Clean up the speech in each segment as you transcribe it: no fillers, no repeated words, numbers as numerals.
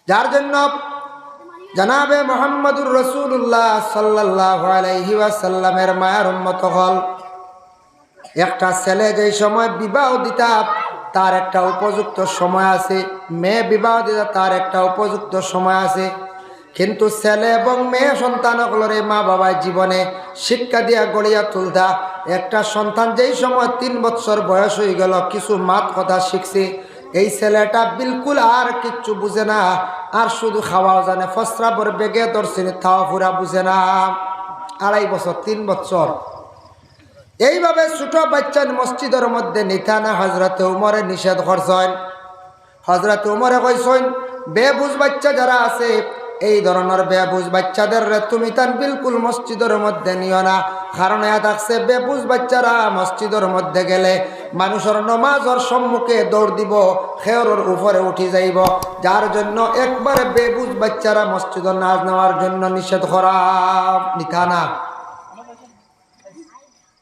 যার জন্য জনাবে মুহাম্মদুর রাসূলুল্লাহ সাল্লাল্লাহু আলাইহি ওয়াসাল্লামের মায়ের উম্মত হল একটা ছেলে যেই সময় বিবাহ দিতা তার একটা উপযুক্ত সময় আছে, মেয়ে বিবাহ দিতা তার একটা উপযুক্ত সময় আছে। কিন্তু ছেলে এবং মেয়ে সন্তানগুলোর মা বাবার জীবনে শিক্ষা দিয়া গড়িয়া তুলতা। একটা সন্তান যেই সময় 3 বছর বয়স হয়ে গেল, কিছু মাত কথা শিখছে, এই ছেলেটা বিলকুল আর কিচ্ছু বুঝে না, আর শুধু খাওয়াও জানে, ফসরাবর বেগে ধরছে, থাওয়া ফুরা বুঝে না। 2.5 বছর 3 বছর এইভাবে ছোট বাচ্চা মসজিদের মধ্যে নিতা না হজরতে উমরে নিষেধ করছেন। হজরত উমরে কইছেন বেবুজ বাচ্চা যারা আছে, এই ধরনের বেবুজ বাচ্চাদের তুমি তান বিলকুল মসজিদের মধ্যে নিও না। কারণ এ থাকছে বেবুজ বাচ্চারা মসজিদের মধ্যে গেলে মানুষের নমাজের সম্মুখে দৌড় দিব, খেয়রের উপরে উঠি যাইব। যার জন্য একবারে বেবুজ বাচ্চারা মসজিদের নাজ নেওয়ার জন্য নিষেধ করা নিতা না।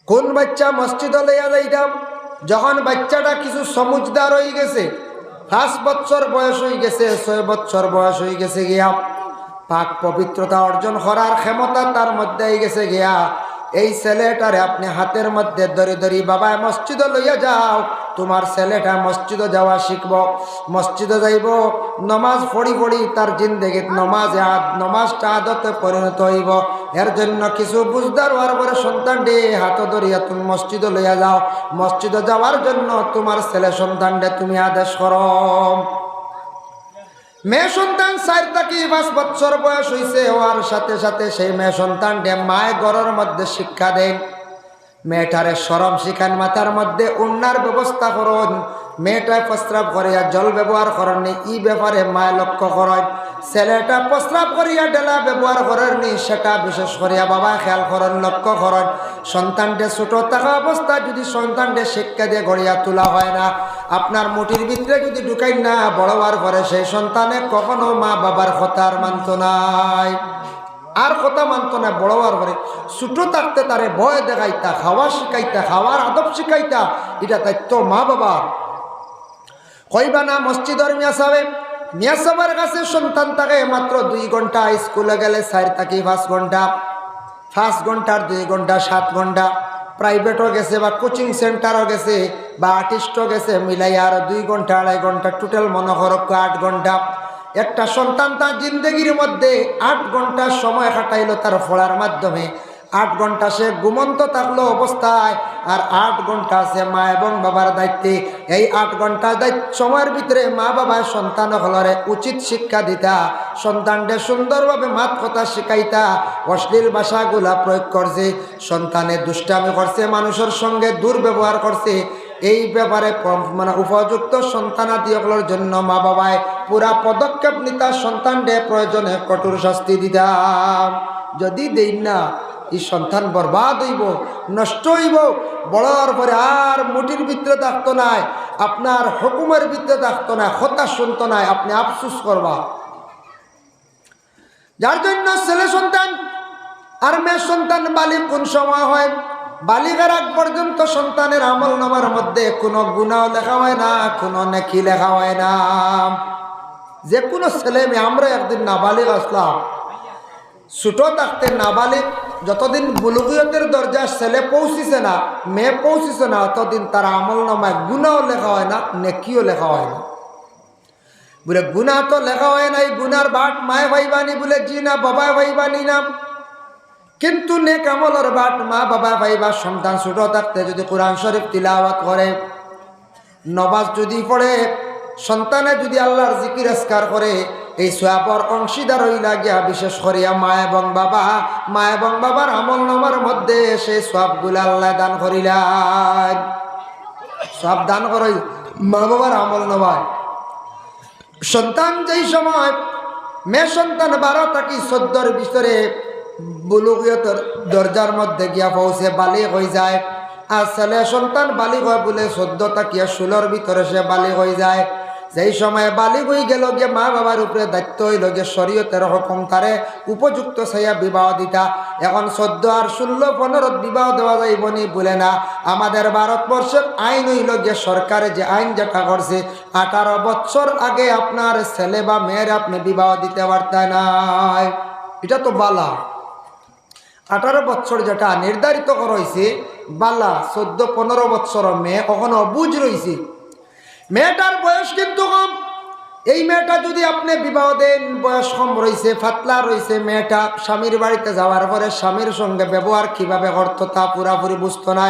কোন বাচ্চা মসজিদে লইয়া যাইতাম? যখন বাচ্চাটা কিছু সমুজদার হয়ে গেছে, 5 বছর বয়স হয়ে গেছে, 6 বছর বয়স হয়ে গেছে গিয়া, পাক পবিত্রতা অর্জন করার ক্ষমতা তার মধ্যে গেছে গিয়া, এই ছেলেটারে আপনি হাতের মধ্যে ধরে ধরি বাবা মসজিদে লইয়া যাও, তোমার ছেলেটা মসজিদে যাওয়া শিখব, মসজিদে যাইব, নমাজ পড়ি পড়ি তার জিন্দেগিত নমাজটা আদতে পরিণত হইব। এর জন্য কিছু বুঝদার হওয়ার পরে সন্তান ডে হাত ধরিয়া তুমি মসজিদে লইয়া যাও, মসজিদে যাওয়ার জন্য তোমার ছেলে সন্তান ডে তুমি আদেশ করো। মেয়ে সন্তান 4 থেকে 5 বছর বয়স হয়েছে হওয়ার সাথে সাথে সেই মেয়ে সন্তান ডে মায়ের ঘরের মধ্যে শিক্ষা দেন। মেয়েটারে শরম শিখান, মাথার মধ্যে উন্নার ব্যবস্থা করুন, মেয়েটায় প্রস্রাব করিয়া জল ব্যবহার করেন নি, ই ব্যাপারে মায় লক্ষ্য করেন। ছেলেটা প্রস্রাব করিয়া ডেলা ব্যবহার করেন নি, সেটা বিশেষ করিয়া বাবা খেয়াল করেন, লক্ষ্য করেন। সন্তানটে ছোট থাকা অবস্থায় যদি সন্তানটে শিক্ষা দিয়ে গড়িয়া তোলা হয় না, আপনার মুঠির ভিতরে যদি ঢুকাই না বড় হওয়ার পরে সেই সন্তানে কখনো মা বাবার কথার মানত নাই, আর কথা মানত না। বড় হওয়ার পরে ছোট থাকতে তারে ভয় দেখাইতা, খাওয়া শিখাইতা, খাওয়ার আদব শিখাইতা, এটা দায়িত্ব মা বাবার। কইবা না মসজিদের মিয়া সাহেবের কাছে সন্তান থাকে মাত্র 2 ঘন্টা, স্কুলে গেলে 4 থেকে 5 ঘন্টা, 5 ঘন্টার 2 ঘন্টা 7 ঘন্টা, প্রাইভেটও গেছে বা কোচিং সেন্টারও গেছে বা আর্টিস্টও গেছে, মিলাই আর 2 ঘন্টা 2.5 ঘন্টা, টোটাল মনে করো 8 ঘন্টা। একটা সন্তান তার জিন্দগির মধ্যে 8 ঘন্টা সময় কাটাইলো তার পড়ার মাধ্যমে। 8 ঘন্টা সে ঘুমন্ত থাকলো অবস্থায়, আর 8 ঘন্টা সে মা এবং বাবার দায়িত্বে। এই 8 ঘন্টা সময়ের ভিতরে মা বাবার সন্তান হলরে উচিত শিক্ষা দিতা, সন্তানকে সুন্দরভাবে মাত কথা শিখাইতা। অশ্লীল ভাষাগুলা প্রয়োগ করছে, সন্তানে দুষ্টামি করছে, মানুষের সঙ্গে দুর্ব্যবহার করছে, এই ব্যাপারে মানে উপযুক্ত সন্তানাদিগুলোর জন্য মা বাবায় পুরা পদক্ষেপ নিতা, সন্তানকে প্রয়োজনে কঠোর শাস্তি দিতাম। যদি দেই না এই সন্তান বরবাদ হইব, নষ্ট হইব, বড় হওয়ার পরে আর মুঠির ভিতরে থাকতো নাই, আপনার হুকুমের ভিতরে থাকতো না, কথা শুনতো নাই, আপনি আফসুস করবা। যার জন্য ছেলে সন্তান আর মেয়ে সন্তান বালিগ কোন সময় হয়? বালিগার আগ পর্যন্ত সন্তানের আমল নামার মধ্যে কোনো গুনাহ লেখা হয় না, কোনো নেকি লেখা হয় না। যে কোনো ছেলে মেয়ে, আমরা একদিন নাবালিগ আসলাম, ছোট থাকতে নাবালিগ যতদিন বুলুগিয়তের দরজা ছেলে পৌঁছিছে না, মেয়ে পৌঁছিছে না, ততদিন তার আমল নামায় গুনাহও লেখা হয় না, নেকিও লেখা হয় না। বলে গুনাহ তো লেখা হয় নাই, গুনার বাট মায়ে ভাইবানি, বলে জি না বাবায় ভাইবানি নাম, কিন্তু নেক আমলের বাট মা বাবা ভাইবা। সন্তান ছোট থাকতে যদি কোরআন শরীফ তিলাওয়াত করে, নমাজ যদি পড়ে, সন্তানে যদি আল্লাহর জিকির আজকার করে, এই সওয়াবের অংশীদার হইলা গিয়া বিশেষ করিয়া মা এবং বাবার আমল নামার মধ্যে সেই সওয়াবগুলা আল্লাহ দান করিলেন। সব দান করে মা বাবার আমল নামায়। সন্তান যেই সময় মেয়ে সন্তান 12 থেকে 14 ভিতরে বুলুগিয়তের দরজার মধ্যে গিয়া পৌঁছে বালিগ হয়ে যায়, আর ছেলে সন্তান বালিগ হয় বলে 14 থেকে 16 ভিতরে সে বালিগ হয়ে যায়। যেই সময় বালিগ হয়ে গেল গিয়ে মা বাবার উপরে দায়িত্ব হইল গিয়ে শরীয়তের হুকুম তারে উপযুক্ত ছাইয়া বিবাহ দিতা। এখন 14 আর 16 15 বিবাহ দেওয়া যাইব নি বলে না। আমাদের ভারতবর্ষের আইন হইল গিয়ে সরকারে যে আইন যেটা করছে 18 বছর আগে আপনার ছেলে বা মেয়ের আপনি বিবাহ দিতে পারতেন না। এটা তো বালা। 18 বছর যেটা নির্ধারিত করা হয়েছে বালা, 14-15 বছর মেয়ে কখনো বুঝ রয়েছে। মেয়েটার বয়স কিন্তু কম। এই মেয়েটা যদি আপনি বিবাহ দেন, বয়স কম রয়েছে, ফাতলা রয়েছে, মেয়েটা স্বামীর বাড়িতে যাওয়ার পরে স্বামীর সঙ্গে ব্যবহার কিভাবে করতো তা পুরাপুরি বুঝতো না।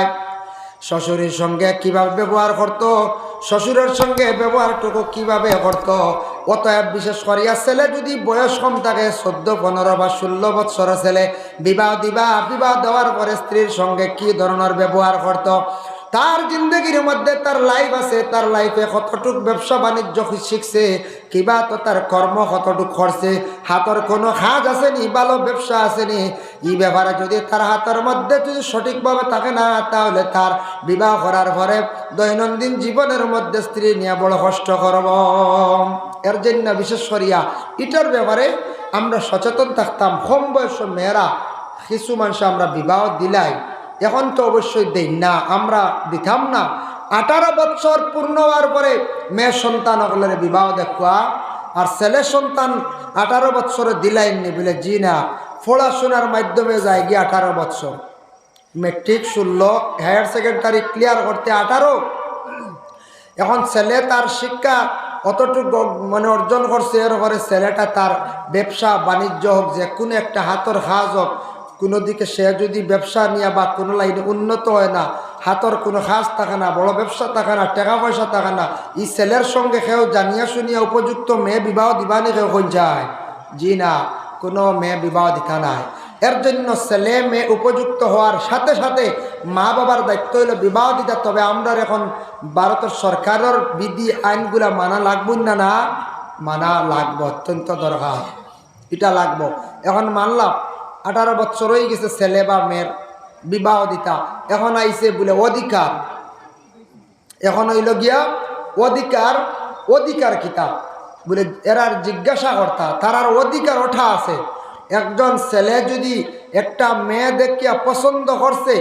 শ্বশুরের সঙ্গে কিভাবে ব্যবহার করত, শ্বশুরের সঙ্গে ব্যবহারটুকু কিভাবে করত। অতএব বিশেষ করিয়া ছেলে যদি বয়স কম থাকে, 14, 15 বা 16 বছর ছেলে বিবাহ দিবা, বিবাহ দেওয়ার পরে স্ত্রীর সঙ্গে কি ধরনের ব্যবহার করত, তার জিন্দগির মধ্যে তার লাইফ আছে, তার লাইফে কতটুক ব্যবসা বাণিজ্য শিখছে, কিবা তো তার কর্ম কতটুক করছে, হাতের কোনো কাজ আসেনি, ভালো ব্যবসা আসেনি, এই ব্যাপারে যদি তার হাতের মধ্যে যদি সঠিকভাবে থাকে না, তাহলে তার বিবাহ করার পরে দৈনন্দিন জীবনের মধ্যে স্ত্রী নিয়ে বড় কষ্ট করব। এর জন্য বিশেষ করিয়া এটার ব্যাপারে আমরা সচেতন থাকতাম। কম বয়স মেয়েরা কিছু মানুষ আমরা বিবাহ দিলাই, এখন তো অবশ্যই দেই না, আমরা দিতাম না। 18 বছর পূর্ণ হওয়ার পরে মেয়ে সন্তান হলের বিবাহ দেখা, আর ছেলে সন্তান 18 বছরে দিলাইনি বলে জি না, পড়াশোনার মাধ্যমে যায় গিয়ে 18 বছর, মেট্রিক 16, হায়ার সেকেন্ডারি ক্লিয়ার করতে 18। এখন ছেলে তার শিক্ষা অতটুকু মানে অর্জন করছে, এর পরে ছেলেটা তার ব্যবসা বাণিজ্য হোক, যে কোনো একটা হাতের কাজ হোক, কোনো দিকে সে যদি ব্যবসা নিয়ে বা কোনো লাইনে উন্নত হয় না, হাতের কোনো কাজ থাকে না, বড় ব্যবসা থাকে না, টাকা পয়সা থাকে না, এই ছেলের সঙ্গে কেউ জানিয়া শুনিয়া উপযুক্ত মেয়ে বিবাহ দিবানি কেউ হয়ে যায়? জি না, কোনো মেয়ে বিবাহ দিতা নাই। এর জন্য ছেলে মেয়ে উপযুক্ত হওয়ার সাথে সাথে মা বাবার দায়িত্ব হইল বিবাহ দিতে। তবে আমরা এখন ভারতের সরকারের বিধি আইনগুলা মানা লাগবো না? না মানা লাগবো, অত্যন্ত দরকার, এটা লাগবো। এখন মানলাম 18 বছর হয়ে গেছে ছেলে বা মেয়ের বিবাহ দিতা, এখন আইছে বলে অধিকার। এখন হইল গিয়া অধিকার কিতাব বলে এরার জিজ্ঞাসা কর্তা, তারার অধিকার ওঠা আছে। একজন ছেলে যদি একটা মেয়ে দেখিয়া পছন্দ করছে,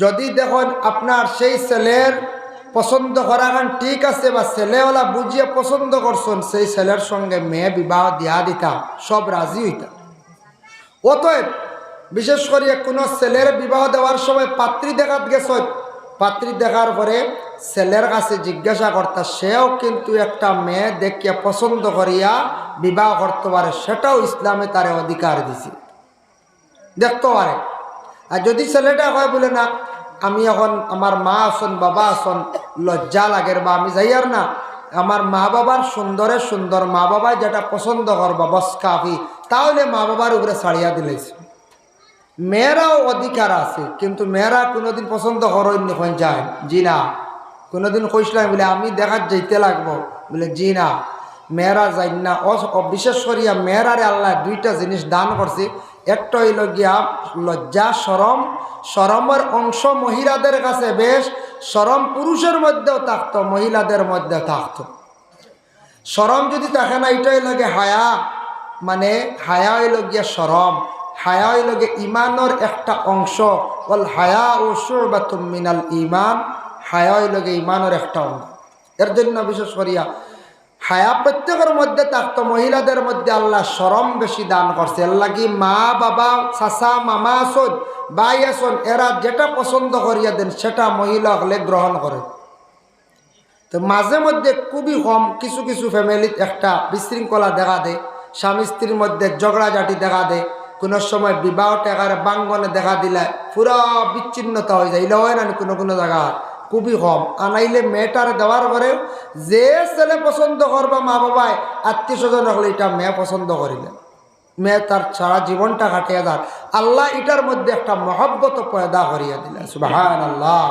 যদি দেখুন আপনার সেই ছেলের পছন্দ করা গান ঠিক আছে, বা ছেলেওয়ালা বুঝিয়ে পছন্দ করছেন, সেই ছেলের সঙ্গে মেয়ে বিবাহ দিয়া দিতাম, সব রাজি হইতাম। অতএব বিশেষ করে কোনো ছেলের বিবাহ দেওয়ার সময় পাত্রী দেখাত গেছ, পাত্রী দেখার পরে ছেলের কাছে জিজ্ঞাসা করতা, সেও কিন্তু একটা মেয়ে দেখিয়া পছন্দ করিয়া বিবাহ করতে পারে, সেটাও ইসলামে তারে অধিকার দিছে, দেখতে পারে। আর যদি ছেলেটা হয় বলে না, আমি এখন আমার মা আসন বাবা আসন, লজ্জা লাগের বা আমি যাই আর না, আমার মা বাবার সুন্দরের সুন্দর মা বাবা যেটা পছন্দ করবা বস কাফি, তাহলে মা বাবার উপরে ছাড়িয়া দিলেছে। মেয়েরাও অধিকার আছে, কিন্তু মেয়েরা কোনোদিন পছন্দ করেননি কোন যায়? জি না। কোনোদিন কইসলাম বলে আমি দেখার যেতে লাগবো বলে জি না, মেয়েরা যাই না। বিশেষ করিয়া মেয়েরারে আল্লাহ 2টা জিনিস দান করছে। একটা হইল গিয়া লজ্জা, শরম। শরমের অংশ মহিলাদের কাছে বেশ, শরম পুরুষের মধ্যেও থাকতো, মহিলাদের মধ্যে থাকতো। শরম যদি থাকে না, এটাই লাগে হায়া, মানে হায়া হইল গিয়া শরম, হায়া হইল গিয়ে ইমানের একটা অংশ। বল হায়া ও শুবাতুম মিনাল ইমান, হায়া হইল গিয়ে ইমানের একটা অংশ। এর জন্য বিশেষ করিয়া হায়া প্রত্যেকের মধ্যে থাকতো, মহিলাদের মধ্যে আল্লাহ শরম বেশি দান করছে। এর লাগি মা বাবা চাচা মামা আসন ভাই আসন, এরা যেটা পছন্দ করিয়া দেন সেটা মহিলা হলে গ্রহণ করে। তো মাঝে মধ্যে খুবই কম কিছু কিছু ফ্যামিলিত একটা বিশৃঙ্খলা দেখা দেয়, স্বামী স্ত্রীর মধ্যে ঝগড়াঝাটি দেখা দেয়, কোনো সময় বিবাহ টেকার বাঙ্গনে দেখা দিলে পুরা বিচ্ছিন্নতা হয়ে যায়। এলে হয় না কোনো কোনো জায়গা, খুবই কম। আনাইলে মেয়েটার দেওয়ার পরে যে ছেলে পছন্দ করবা মা বাবায় আত্মীয় স্বজন হলে এটা মেয়ে পছন্দ করিলে, মেয়ে তার সারা জীবনটা কাটিয়ে যার। আল্লাহ এটার মধ্যে একটা মহব্বত পয়দা করিয়া দিলেন। সুবহানাল্লাহ।